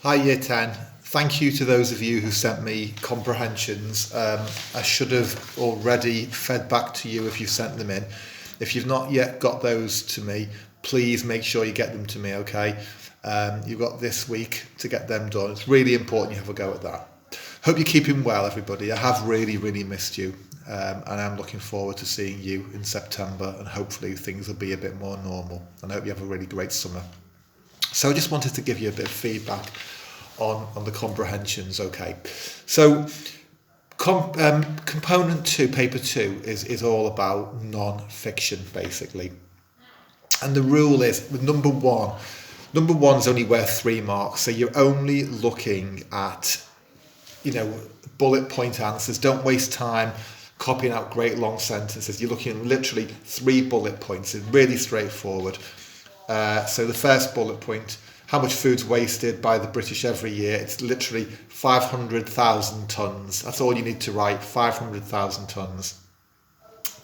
Hi Year 10. Thank you to those of you who sent me comprehensions. I should have already fed back to you if you sent them in. If you've not yet got those to me, please make sure you get them to me, okay? You've got this week to get them done. It's really important you have a go at that. Hope you're keeping well, everybody. I have really, really missed you. And I'm looking forward to seeing you in September, and hopefully things will be a bit more normal. And I hope you have a really great summer. So I just wanted to give you a bit of feedback on the comprehensions, okay? So component 2, paper 2, is all about non-fiction, basically. And the rule is, with number one's only worth 3 marks, so you're only looking at, bullet point answers. Don't waste time copying out great long sentences. You're looking at literally 3 bullet points. It's really straightforward. So the first bullet point, how much food's wasted by the British every year? It's literally 500,000 tonnes. That's all you need to write, 500,000 tonnes.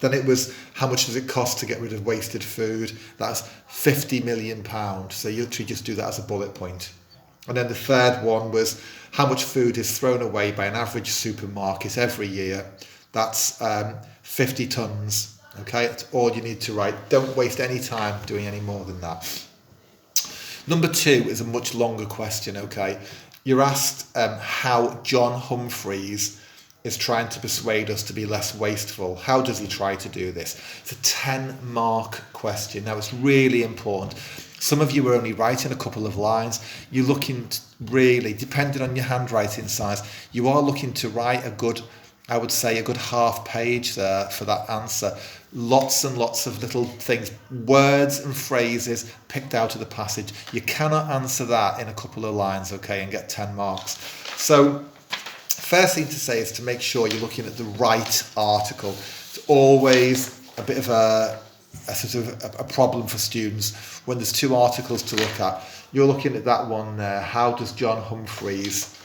Then it was, how much does it cost to get rid of wasted food? That's £50 million. So you literally just do that as a bullet point. And then the third one was, how much food is thrown away by an average supermarket every year? That's 50 tonnes. Okay, that's all you need to write. Don't waste any time doing any more than that. Number 2 is a much longer question, okay? You're asked how John Humphreys is trying to persuade us to be less wasteful. How does he try to do this? It's a 10-mark question. Now, it's really important. Some of you are only writing a couple of lines. You're looking to really, depending on your handwriting size, you are looking to write a good half page there for that answer. Lots and lots of little things, words and phrases picked out of the passage. You cannot answer that in a couple of lines, okay, and get 10 marks. So first thing to say is to make sure you're looking at the right article. It's always a bit of a problem for students when there's 2 articles to look at. You're looking at that one there. How does John Humphreys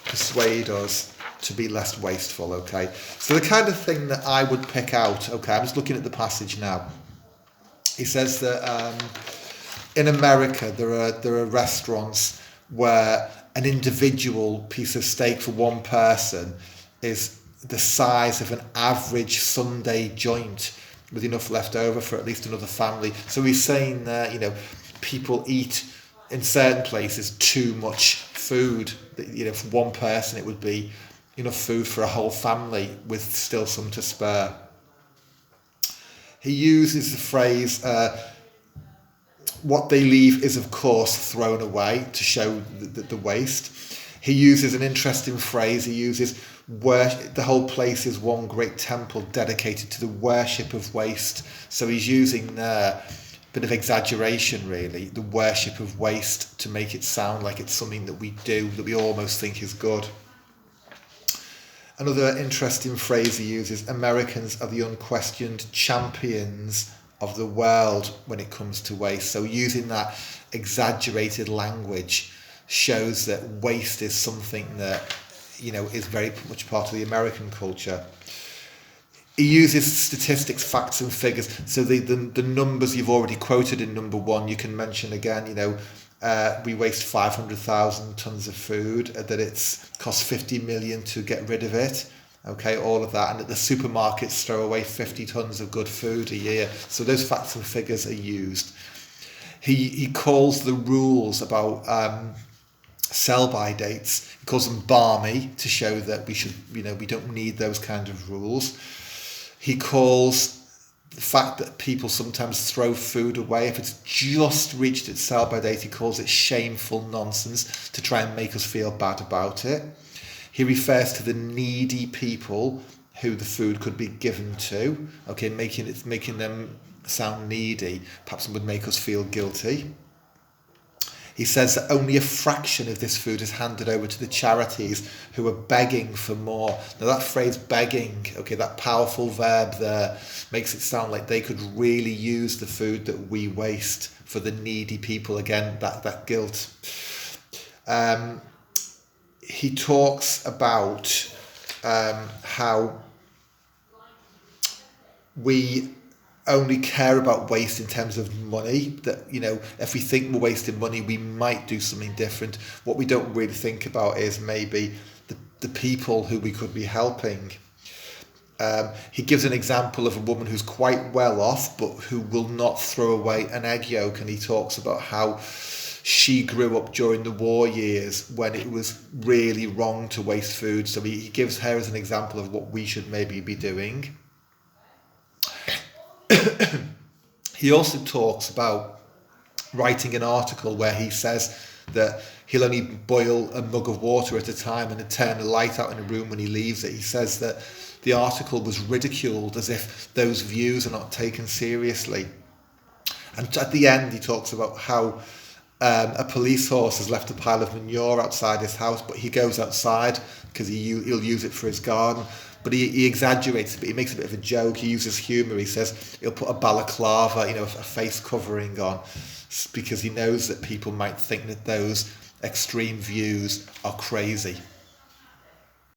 persuade us to be less wasteful, okay? So the kind of thing that I would pick out, okay, I'm just looking at the passage now. He says that in America there are restaurants where an individual piece of steak for one person is the size of an average Sunday joint with enough left over for at least another family. So he's saying that, people eat in certain places too much food. For one person it would be enough food for a whole family with still some to spare. He uses the phrase, what they leave is of course thrown away, to show the waste. He uses an interesting phrase. He uses, the whole place is one great temple dedicated to the worship of waste. So he's using a bit of exaggeration, really, the worship of waste, to make it sound like it's something that we do, that we almost think is good. Another interesting phrase he uses, Americans are the unquestioned champions of the world when it comes to waste. So using that exaggerated language shows that waste is something that, is very much part of the American culture. He uses statistics, facts and figures. So the numbers you've already quoted in number 1, you can mention again, we waste 500,000 tonnes of food, that it's cost 50 million to get rid of it. Okay, all of that. And that the supermarkets throw away 50 tonnes of good food a year. So those facts and figures are used. He calls the rules about sell-by dates, he calls them balmy, to show that we don't need those kind of rules. He calls the fact that people sometimes throw food away if it's just reached its sell-by date, he calls it shameful nonsense, to try and make us feel bad about it. He refers to the needy people who the food could be given to, okay, making them sound needy. Perhaps it would make us feel guilty. He says that only a fraction of this food is handed over to the charities who are begging for more. Now that phrase begging, okay, that powerful verb there, makes it sound like they could really use the food that we waste for the needy people. Again, that guilt. He talks about how we only care about waste in terms of money. That, if we think we're wasting money, we might do something different. What we don't really think about is maybe the people who we could be helping. He gives an example of a woman who's quite well off, but who will not throw away an egg yolk, and he talks about how she grew up during the war years when it was really wrong to waste food. So he gives her as an example of what we should maybe be doing. He also talks about writing an article where he says that he'll only boil a mug of water at a time and turn the light out in a room when he leaves it. He says that the article was ridiculed as if those views are not taken seriously. And at the end, he talks about how a police horse has left a pile of manure outside his house, but he goes outside because he'll use it for his garden. But he exaggerates it, but he makes a bit of a joke. He uses humour. He says he'll put a balaclava, a face covering on, because he knows that people might think that those extreme views are crazy.